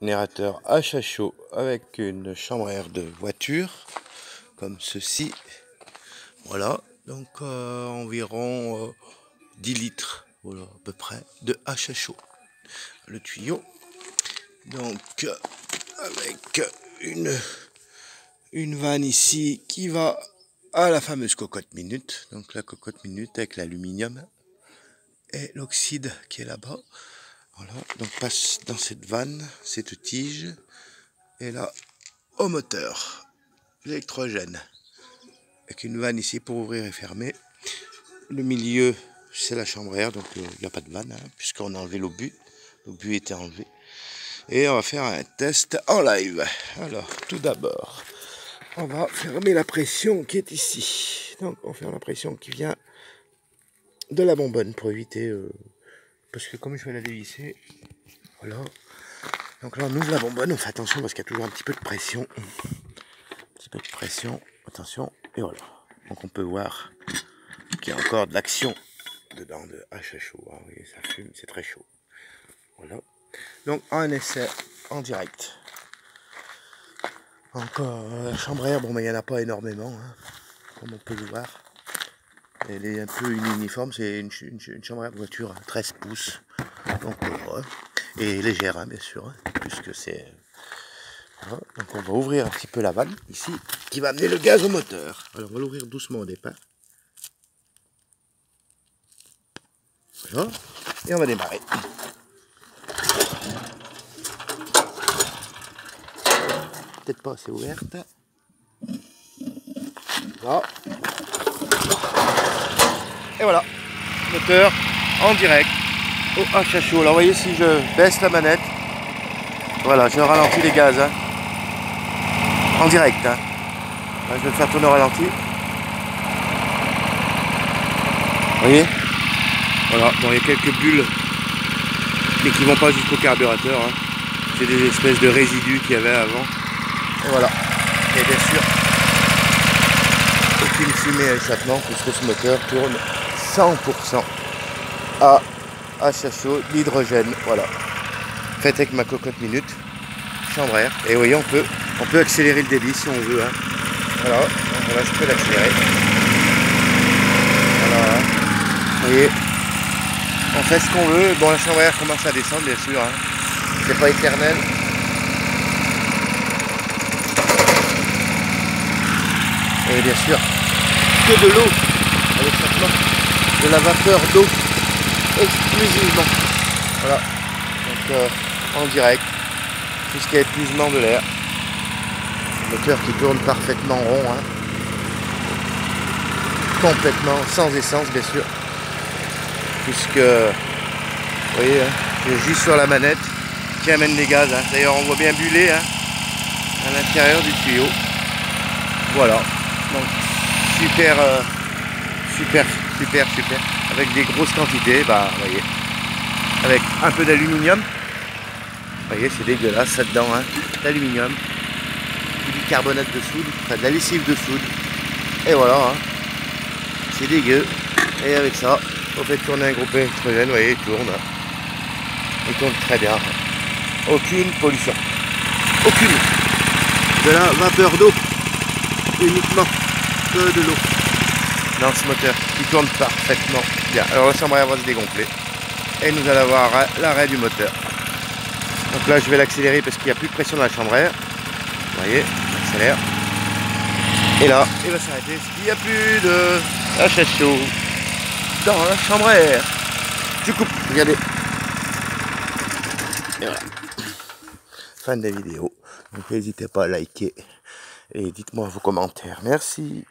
générateur achat chaud avec une chambre à air de voiture comme ceci. Voilà, donc environ 10 litres, voilà à peu près, de achat chaud. Le tuyau, donc avec une vanne ici qui va à la fameuse cocotte minute. Donc la cocotte minute avec l'aluminium et l'oxyde qui est là-bas. Voilà, donc passe dans cette vanne, cette tige, et là au moteur, l'électrogène, avec une vanne ici pour ouvrir et fermer. Le milieu, c'est la chambre à air, donc il n'y a pas de vanne, hein, puisqu'on a enlevé l'obus. L'obus était enlevé. Et on va faire un test en live. Alors, tout d'abord, on va fermer la pression qui est ici. Donc, on ferme la pression qui vient de la bonbonne pour éviter... parce que comme je vais la dévisser, voilà. Donc là, on ouvre la bonbonne, on fait attention parce qu'il y a toujours un petit peu de pression. Un petit peu de pression, attention, et voilà. Donc on peut voir qu'il y a encore de l'action dedans de achat chaud. Vous voyez, ça fume, c'est très chaud. Voilà. Donc un essai en direct. Encore la chambre à air, bon, mais il n'y en a pas énormément, hein, comme on peut le voir. Elle est un peu uniforme, c'est une chambre à air de voiture, 13 pouces. Donc, et légère, hein, bien sûr, hein, puisque c'est... Voilà. Donc on va ouvrir un petit peu la vanne, ici, qui va amener le gaz au moteur. Alors on va l'ouvrir doucement au départ. Voilà. Et on va démarrer. Peut-être pas assez ouverte. Là. Et voilà, moteur en direct au achat chaud. Alors vous voyez, si je baisse la manette, voilà, je ralentis les gaz, hein, en direct. Hein. Là, je vais le faire tourner au ralenti. Vous voyez, voilà, bon, il y a quelques bulles, mais qui ne vont pas jusqu'au carburateur. Hein. C'est des espèces de résidus qu'il y avait avant. Et voilà, et bien sûr, aucune fumée à échappement, puisque ce moteur tourne 100% à achat chaud d'hydrogène. Voilà, fait avec ma cocotte minute, chambre à air. Et vous voyez, on peut accélérer le débit si on veut. Hein. Voilà, voilà, je peux l'accélérer. Voilà, vous voyez, on fait ce qu'on veut. Bon, la chambre à air commence à descendre, bien sûr. Hein. C'est pas éternel. Et bien sûr, que de l'eau à l'échappement, de la vapeur d'eau exclusivement. Voilà, donc en direct, jusqu'à épuisement de l'air. Moteur qui tourne parfaitement rond, hein. Complètement sans essence, bien sûr, puisque vous voyez, hein, j'ai juste sur la manette qui amène les gaz. Hein. D'ailleurs, on voit bien buller, hein, à l'intérieur du tuyau. Voilà, donc super, super, avec des grosses quantités, bah, vous voyez, avec un peu d'aluminium. Vous voyez, c'est dégueulasse ça dedans, hein, d'aluminium. Du bicarbonate de soude, enfin de la lessive de soude, et voilà, hein. C'est dégueu, et avec ça, on fait tourner un groupe électrogène, vous voyez, il tourne, il tourne très bien, aucune pollution, aucune, de la vapeur d'eau, uniquement que de l'eau, dans ce moteur, qui tourne parfaitement bien. Alors la chambre à air va se dégonfler, et nous allons avoir l'arrêt du moteur. Donc là, je vais l'accélérer parce qu'il n'y a plus de pression dans la chambre à air. Vous voyez, on accélère. Et là, il va s'arrêter parce qu'il n'y a plus de achat chaud dans la chambre à air. Je coupe, regardez. Et voilà. Fin de la vidéo. Donc n'hésitez pas à liker et dites-moi vos commentaires. Merci.